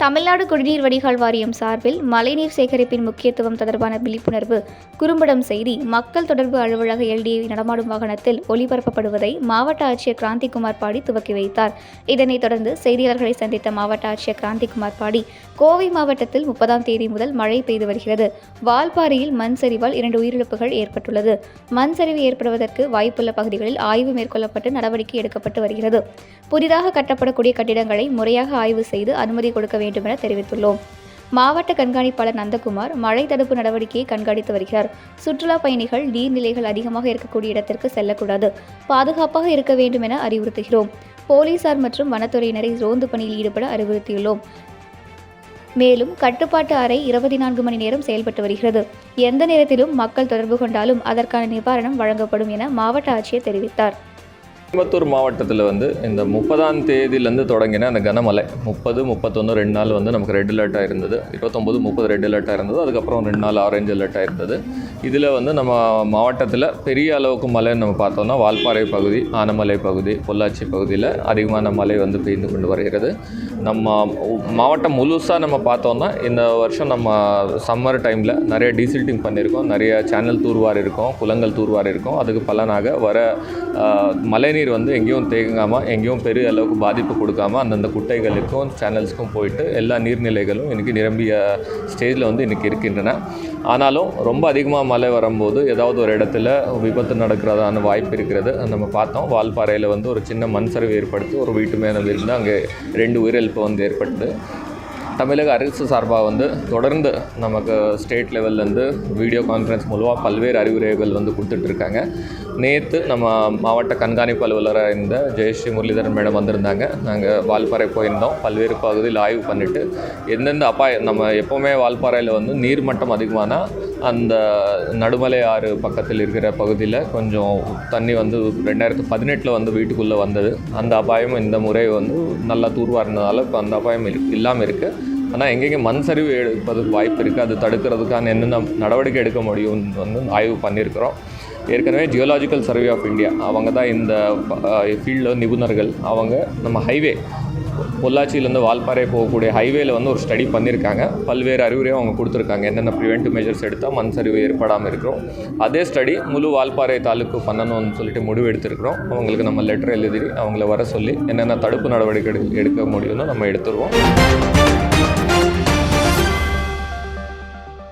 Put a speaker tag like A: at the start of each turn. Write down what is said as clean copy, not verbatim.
A: தமிழ்நாடு குடிநீர் வடிகால் வாரியம் சார்பில் மழைநீர் சேகரிப்பின் முக்கியத்துவம் தொடர்பான விழிப்புணர்வு குறும்படம் செய்தி மக்கள் தொடர்பு அலுவலக LDA நடமாடும் வாகனத்தில் ஒளிபரப்பப்படுவதை மாவட்ட ஆட்சியர் கிராந்திகுமார் பாடி துவக்கி வைத்தார். இதனைத் தொடர்ந்து செய்தியாளர்களை சந்தித்த மாவட்ட ஆட்சியர் கிராந்திகுமார் பாடி, கோவை மாவட்டத்தில் 30ஆம் தேதி முதல் மழை பெய்து வருகிறது. வால்பாறையில் மண் சரிவால் 2 உயிரிழப்புகள் ஏற்பட்டுள்ளது. மண் சரிவு ஏற்படுவதற்கு வாய்ப்புள்ள பகுதிகளில் ஆய்வு மேற்கொள்ளப்பட்டு நடவடிக்கை எடுக்கப்பட்டு வருகிறது. புதிதாக கட்டப்படக்கூடிய கட்டிடங்களை முறையாக ஆய்வு செய்து அனுமதி கொடுக்க வேண்டும் என தெரிவித்துள்ளோம். மாவட்ட கண்காணிப்பாளர் நந்தகுமார் மழை தடுப்பு நடவடிக்கையை கண்காணித்து வருகிறார். சுற்றுலா பயணிகள் நீர்நிலைகள் அதிகமாக இருக்கக்கூடிய இடத்திற்கு செல்லக்கூடாது, பாதுகாப்பாக இருக்க வேண்டும் என அறிவுறுத்துகிறோம். போலீசார் மற்றும் வனத்துறையினரை ரோந்து பணியில் ஈடுபட அறிவுறுத்தியுள்ளோம். மேலும் கட்டுப்பாட்டு அறை 24 மணி நேரம் செயல்பட்டு வருகிறது. எந்த நேரத்திலும் மக்கள் தொடர்பு கொண்டாலும் அதற்கான நிவாரணம் வழங்கப்படும் என மாவட்ட ஆட்சியர் தெரிவித்தார்.
B: கோயம்புத்தூர் மாவட்டத்தில் இந்த 30ஆம் தேதியிலேருந்து தொடங்கின அந்த கனமழை 30, 31 2 நாள் நமக்கு ரெட் அலர்ட்டாக இருந்தது. 29, 30 ரெட் அலர்ட்டாக இருந்தது. அதுக்கப்புறம் 2 நாள் ஆரஞ்சு அலர்ட்டாக இருந்தது. இதில் நம்ம மாவட்டத்தில் பெரிய அளவுக்கு மழை நம்ம பார்த்தோம்னா வால்பாறை பகுதி, ஆனமலை பகுதி, பொள்ளாச்சி பகுதியில் அதிகமான மழை பெய்து கொண்டு வருகிறது. நம்ம மாவட்டம் முழுசாக நம்ம பார்த்தோம்னா இந்த வருஷம் நம்ம சம்மர் டைமில் நிறைய டீசில்ட்டிங் பண்ணியிருக்கோம், நிறைய சேனல் தூர்வார் இருக்கோம், குளங்கள் தூர்வார் இருக்கோம். அதுக்கு பலனாக வர மழைநீர் எங்கேயும் தேங்காமல், எங்கேயும் பெரிய அளவுக்கு பாதிப்பு கொடுக்காமல் அந்தந்த குட்டைகளுக்கும் சேனல்ஸுக்கும் போயிட்டு எல்லா நீர்நிலைகளும் இன்றைக்கி நிரம்பிய ஸ்டேஜில் இன்றைக்கி இருக்கின்றன. ஆனாலும் ரொம்ப அதிகமாக மழை வரும்போது ஏதாவது ஒரு இடத்துல விபத்து நடக்கிறதான வாய்ப்பு இருக்கிறது. நம்ம பார்த்தோம், வால்பாறையில் ஒரு சின்ன மண் சரிவு ஏற்படுத்தி ஒரு வீட்டு மேலே விழுந்து அங்கே 2 உயிரிழப்பு ஏற்பட்டது. தமிழக அரசு சார்பாக தொடர்ந்து நமக்கு ஸ்டேட் லெவல்லேருந்து வீடியோ கான்ஃபரன்ஸ் மூலமாக பல்வேறு அறிவுரைகள் கொடுத்துட்ருக்காங்க. நேற்று நம்ம மாவட்ட கண்காணிப்பு அலுவலராக இருந்த ஜெயஸ்ரீ முரளிதரன் மேடம் வந்திருந்தாங்க. நாங்கள் வால்பாறை போயிருந்தோம். பல்வேறு பகுதியில் ஆய்வு பண்ணிவிட்டு எந்தெந்த நம்ம எப்போவுமே வால்பாறையில் நீர்மட்டம் அதிகமானால் அந்த நடுமலை ஆறு பக்கத்தில் இருக்கிற பகுதியில் கொஞ்சம் தண்ணி 2018 வீட்டுக்குள்ளே வந்தது. அந்த அபாயம் இந்த முறை நல்லா தூர்வாரினதால் இப்போ அந்த அபாயம் இல்லாமல் இருக்குது. ஆனால் எங்கெங்கே மண் சரிவு எடுப்பதுக்கு வாய்ப்பு இருக்குது, அது தடுக்கிறதுக்கான என்னென்ன நடவடிக்கை எடுக்க முடியும்னு ஆய்வு பண்ணியிருக்கிறோம். ஏற்கனவே ஜியோலாஜிக்கல் சர்வே ஆஃப் இந்தியா அவங்க தான் இந்த ஃபீல்டில் நிபுணர்கள். அவங்க நம்ம ஹைவே பொள்ளாச்சியிலேருந்து வால்பாறை போகக்கூடிய ஹைவேல ஒரு ஸ்டடி பண்ணியிருக்காங்க. பல்வேறு அறிவுரையும் அவங்க கொடுத்துருக்காங்க, என்னென்ன ப்ரிவென்டிவ் மெஷர்ஸ் எடுத்தால் மண் சரிவு ஏற்படாமல் இருக்கிறோம். அதே ஸ்டடி முழு வால்பாறை தாலுக்கு பண்ணணும்னு சொல்லிட்டு முடிவு எடுத்திருக்கிறோம். அவங்களுக்கு நம்ம லெட்டர் எழுதி அவங்கள வர சொல்லி என்னென்ன தடுப்பு நடவடிக்கை எடுக்க முடியும்னு நம்ம எடுத்துருவோம்.